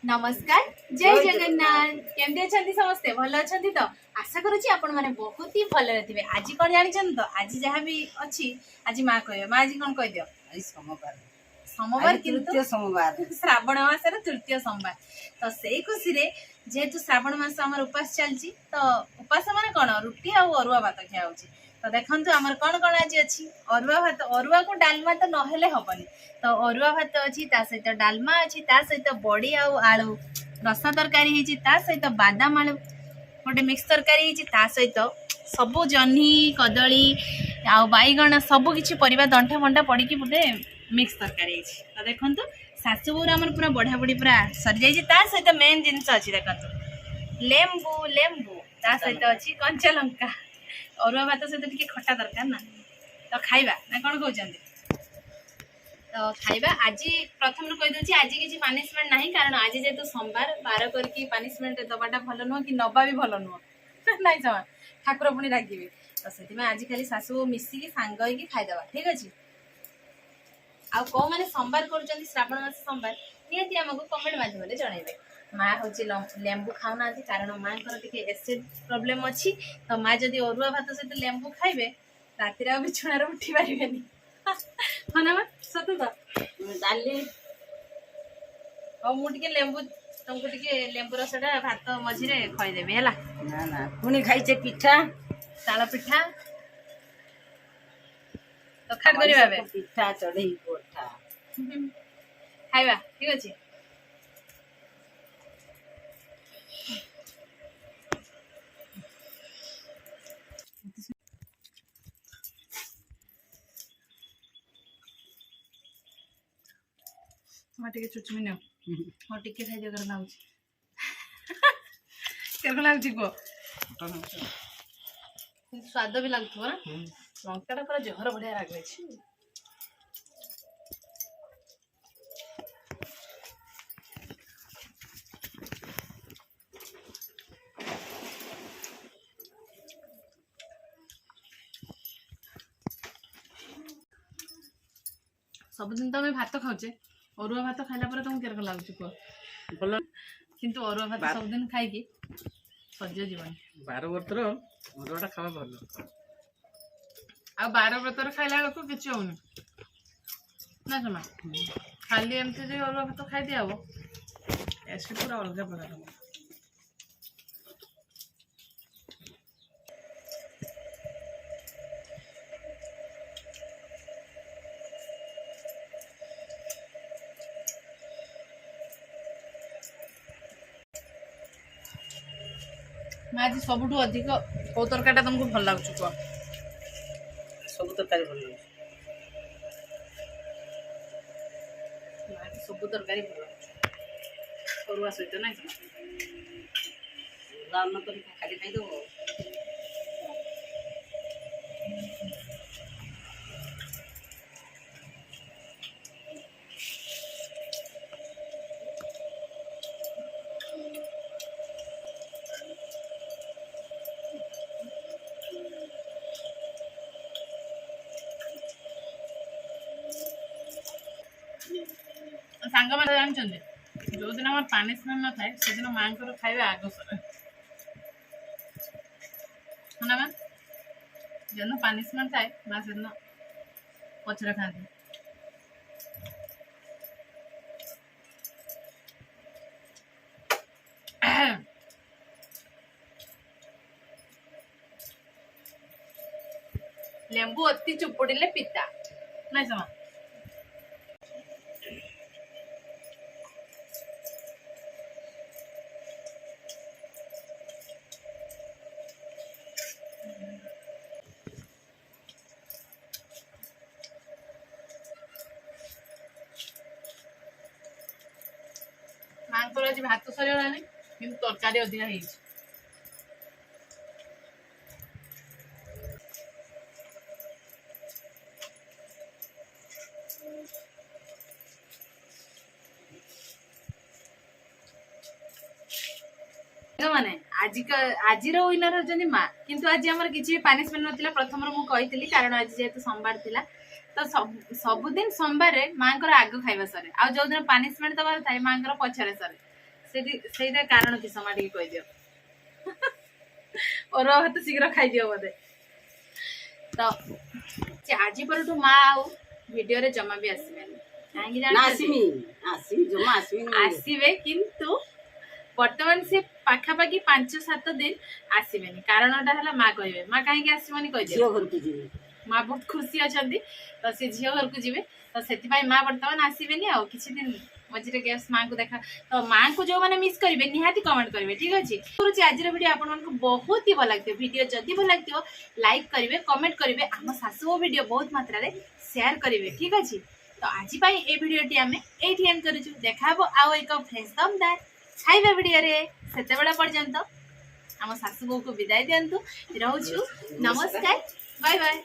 नमस्कार जय जगन्नाथ केमती अच्छा समस्ते भल अच्छा तो आशा करुँची आपण मैंने बहुत ही भल थे आज कौन जानी तो आज जहाँ भी अच्छी आज माँ कह माँ आज कौन कह दियो सोमवार सोमवार तृतीय सोमवार श्रावण मासर तृतीय सोमवार तो से खुशी रे जेहेतु श्रावण मास आम उपास चलती तो उपास माने कौन रुटी आ अरुआ भात खिया हो तो देखो आमर कौन कौन आज अच्छी अरुआ भात अरुआ को डालमा तो नहेले हेनी तो अरुआ भात अच्छी सहित डालमा अच्छी सहित बड़ी आलू रस तरकारी सहित बादाम आलू गोटे मिक्स तरकारी सहित सबू जह्नी कदली आ बैगण सबू किसी परिवा दंठा फंटा पड़ी गोटे मिक्स तरकारी तो देखो शाशुबोर आम पूरा बढ़िया बढ़ी पूरा सरी जाइए सहित मेन जिनस अच्छी देखो लेंबू लेंबू सहित अच्छी कंचा लंका अरुआ भात सहित टी खटा दरकार ना तो खाइबा ना कौन कहते तो खाइबा आज प्रथम कहीदे आज किसी पनिशमेंट ना कारण आज जेहेतु सोमवार बार करके पनिशमेंट दबाटा भल नुह कि नवा भी भल नुह ना समा ठाकुर पुणी रागिबे तो से आज खाली शाशु मिसिकी सांग होगी खाईदे ठीक अच्छे आ कौ मैंने सोमवार कर श्रावण मास सोमवार निहाती आमको कमेंट मध्यम जनइबे माँ हूँ लेंबू खाऊना कारण माँ टी एसिड प्रोब्लेम अच्छी तो माँ जदि अरुआ भात सहित लेंबू खाइबे रातिर आ बिछुणार उठी पारे हाँ ना सत तो डाली हाँ मुझे लेंबू तुमको टे लेंबू रसटा भात मझे खुआदेवी है ना ना पुणी खाइचे पिठा ताल पिठा तो खाट कर पिठा चढ़ई कोठा खाइबा ठीक अच्छे टे चुचुमी न हाँ टे खाई कर लाग स्वाद भी लगुव ना लंका पूरा जहर बढ़िया लगे सबुदिन तो भात खाऊे अरुआ भात खाइला पर तुमको केरक लगुच कह भल किंतु अरुआ भात सबुदिन खाई सज्ज जीवन 12 वर्तर अरुआटा खावा भल आ 12 व्रतर खाइला बेलू किसी होनी ना जमा खाली एमती जो अरुआ भात खाई दिया ऐसे पूरा अलग प्रकार मैं आज सबुठ अधिक कौ तरकारी तुमको भल लगुच कह सब तरकारी भल सब तरकारी भल अरुआ सहित ना खाली खाईदेव सांग मैंने जानते जो दिन आम पनिशमेंट न थाए से दिन माँ को खाइबा आग सर हाँ ना जो पनिशमेंट थाए माँ से दिन पचर खाती लेंबू अति चुपुड़े पिता ना समा माँ को आज भात सरीगला कि तरकारी अधिका हो माने आज विनर होती माँ किंतु आज आम किसी पनिशमेंट ना प्रथम मुझे कारण आज जेहेतु सोमवार थिला तो सबुदिन सोमवार माँ आग खाଇବା सरे आ जो दिन पनिशमेंट दबार थाए माँ पछरे सरे ସେଇଟା କାରଣ କି ସମା ଟିକେ କହିଦିଅ। ଅରୁଆ ଭାତ ଶୀଘ୍ର ଖାଇଦିଅ ବୋଧେ। ତ ଆଜି ପରଠୁ ମା ଆଉ ଭିଡିଓରେ ଜମା ବି ଆସିବେନି। କାହିଁକି ଜାଣିଛନ୍ତି? ଆସିବେ କିନ୍ତୁ ବର୍ତ୍ତମାନ ସେ ପାଖାପାଖି 5-7 ଦିନ ଆସିବେନି। କାରଣଟା ହେଲା ମା କହିବେ। ମା କାହିଁକି ଆସିବନି କହିଦିଅ। ମା ବହୁତ ଖୁସି ଅଛନ୍ତି ତ ସେ ଝିଅ ଘରକୁ ଯିବେ ତ ସେଥିପାଇଁ ମା ବର୍ତ୍ତମାନ ଆସିବେନି। ଆଉ କିଛି ଦିନ ମଝିରେ ଗ୍ୟାସ୍ ମାଙ୍କୁ ଦେଖା ତ ମାଙ୍କୁ ଯୋଉମାନେ ମିସ୍ କରିବେ ନିହାତି କମେଣ୍ଟ କରିବେ, ଠିକ ଅଛି। କରୁଛି ଆଜିର ଭିଡିଓ ଆପଣମାନଙ୍କୁ ବହୁତ ହି ଭଲ ଲାଗିଥିବ। ଭିଡିଓ ଯଦି ଭଲ ଲାଗିଥିବ ଲାଇକ୍ କରିବେ, କମେଣ୍ଟ କରିବେ, ଆମ ଶାଶୁ ଭିଡିଓ ବହୁତ ମାତ୍ରାରେ ସେୟାର କରିବେ, ଠିକ ଅଛି। ତ ଆଜି ପାଇଁ এই ଭିଡିଓଟି ଆମେ ଏଇଠି ଏଣ୍ଡ କରିଛୁ। ଦେଖା ହବ ଆଉ ଏକ ଫ୍ରେଶ ଦମଦାର ଖାଇବା ଭିଡିଓରେ। ସେତେବେଳେ ପର୍ଯ୍ୟନ୍ତ ଆମ ଶାଶୁ ବୋଉକୁ ବିଦାୟ ଦିଅନ୍ତୁ। ରହୁଛୁ, ନମସ୍କାର, ବାଏ ବାଏ।